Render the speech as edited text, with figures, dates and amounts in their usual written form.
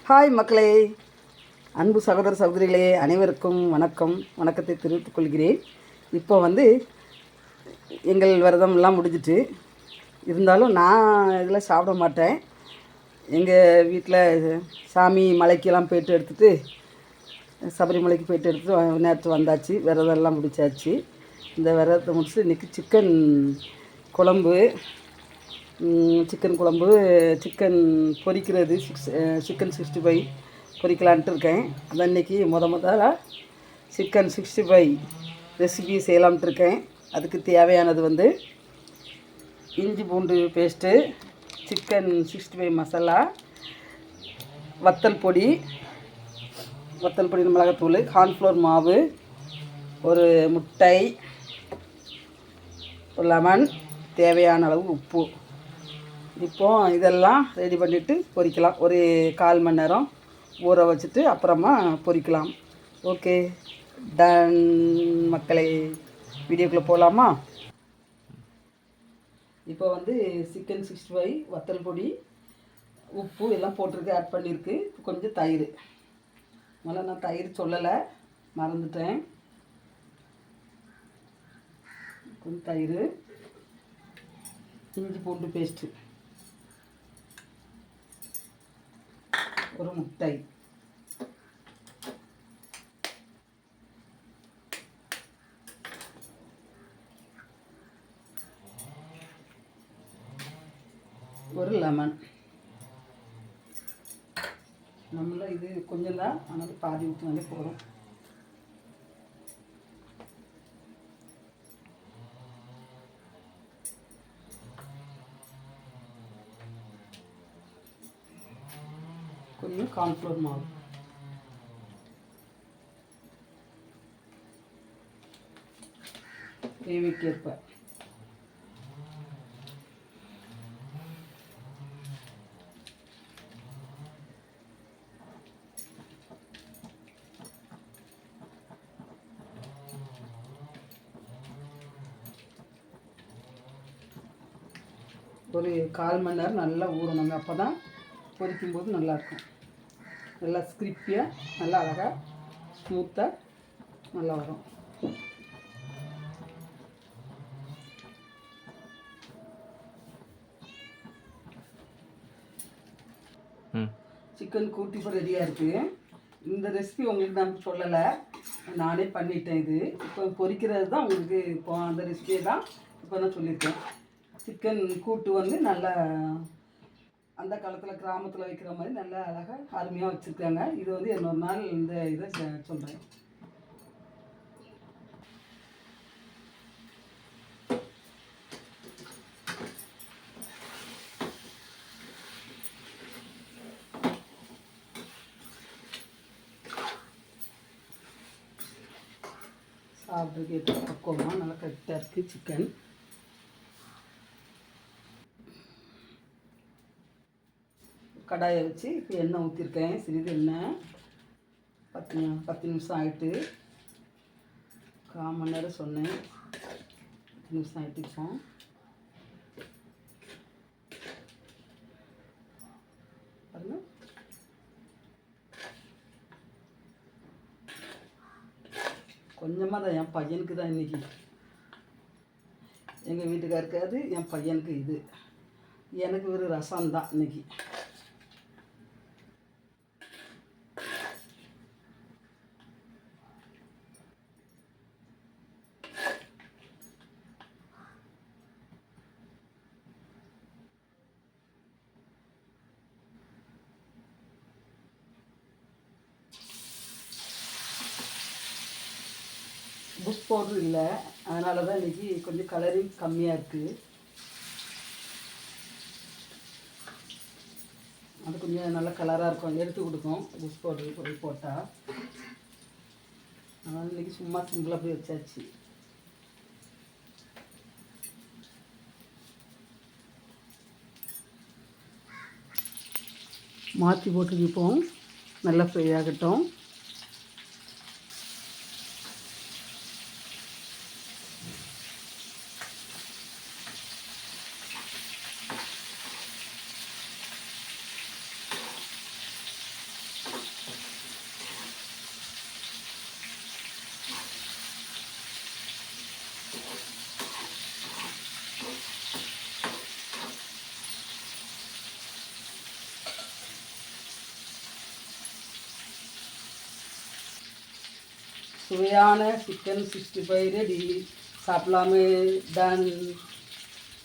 Hi மக்களே, அன்பு சகோதர சகோதரிகளே, அனைவருக்கும் வணக்கத்தை தெரிவித்துக் கொள்கிறேன். இப்போ எங்கள் விரதம்லாம் முடிஞ்சிட்டு இருந்தாலும் நான் இதில் சாப்பிட மாட்டேன். எங்கள் வீட்டில் சாமி மலைக்கெல்லாம் போய்ட்டு எடுத்துகிட்டு சபரிமலைக்கு போய்ட்டு எடுத்துகிட்டு நேற்று வந்தாச்சு. விரதம்லாம் முடிச்சாச்சு. இந்த விரதத்தை முடிச்சு இன்றைக்கி சிக்கன் குழம்பு சிக்கன் பொரிக்கிறது, சிக்கன் 65 பொரிக்கலான்ட்டு இருக்கேன். அதான் இன்றைக்கி முதல்ல சிக்கன் 65 ரெசிபி செய்யலாம்ட்டு இருக்கேன். அதுக்கு தேவையானது இஞ்சி பூண்டு பேஸ்ட்டு, சிக்கன் 65 மசாலா, வத்தல் பொடி, மிளகாத்தூள், கார்ன்ஃப்ளவர் மாவு, ஒரு முட்டை, ஒரு லெமன், தேவையான அளவு உப்பு. இப்போது இதெல்லாம் ரெடி பண்ணிவிட்டு பொரிக்கலாம். ஒரு 1/4 மணி நேரம் ஊற வச்சுட்டு அப்புறமா பொரிக்கலாம். ஓகே டன் மக்களே, வீடியோக்குள்ளே போகலாமா? இப்போ சிக்கன் 65 வத்தல் பொடி, உப்பு எல்லாம் போட்டிருக்கு, ஆட் பண்ணியிருக்கு. கொஞ்சம் தயிர். முதல்ல நான் தயிர் சொல்லலை, மறந்துட்டேன். கொஞ்சம் தயிர், இஞ்சி பூண்டு பேஸ்ட்டு, ஒரு முட்டை, ஒரு லெமன். இது கொஞ்சம் தான், ஆனால் பாதி ஊற்றினாலே போதும். கொஞ்சம் கார்ன்ஃப்ளவர் மாவு, தேவைக்கேற்ப. ஒரு 1/4 மணி நேரம் நல்லா ஊறணுங்க. அப்போ தான் பொரிக்கும்போது நல்லாயிருக்கும். நல்லா ஸ்கிரிப்பியாக, நல்லா அழகாக ஸ்மூத்தாக நல்லா வரும். சிக்கன் கூட்டி இப்போ ரெடியாக இருக்குது. இந்த ரெசிபி உங்களுக்கு நான் சொல்லலை, நானே பண்ணிட்டேன். இது இப்போ பொரிக்கிறது தான் உங்களுக்கு. இப்போ அந்த ரெசிபியை தான் இப்போ நான் சொல்லியிருக்கேன். சிக்கன் கூட்டு நல்லா அந்த காலத்தில் கிராமத்தில் வைக்கிற மாதிரி நல்லா அழகாக அருமையாக வச்சுருக்காங்க. இது இன்னொரு நாள் இந்த இதை சொல்கிறேன். சாப்பிட்றதுக்கு ஏற்ற பக்குவமாக நல்லா கரெக்டாக இருக்குது சிக்கன். கடாயை வச்சு இப்போ எண்ணெய் ஊற்றிருக்கேன். சிறிது எண்ணெய். 10 நிமிஷம் ஆகிட்டு, 1/4 மணி நேரம் சொன்னேன், 10 நிமிஷம் ஆகிட்டு. இப்போ பாருங்க, கொஞ்சமாக தான். என் பையனுக்கு தான் இன்றைக்கி, எங்கள் வீட்டுக்காருக்கு அது, என் பையனுக்கு இது, எனக்கு ஒரு ரசம் தான் இன்றைக்கி. புஷ் பவுட்ரு இல்லை, அதனால தான் இன்றைக்கி கொஞ்சம் கலரிங் கம்மியாக இருக்குது. அது கொஞ்சம் நல்ல கலராக இருக்கும், எடுத்து கொடுக்கும் புஷ் பவுட்ரு போட்டால். அதனால் இன்றைக்கி சும்மா சிம்பிளாக போய் வச்சாச்சு. மாற்றி போட்டுக்கிப்போம், நல்லா ஃப்ரை ஆகட்டும். சுவையான சிக்கன் 65 ரெடி. சாப்பிடலாமே. டன்.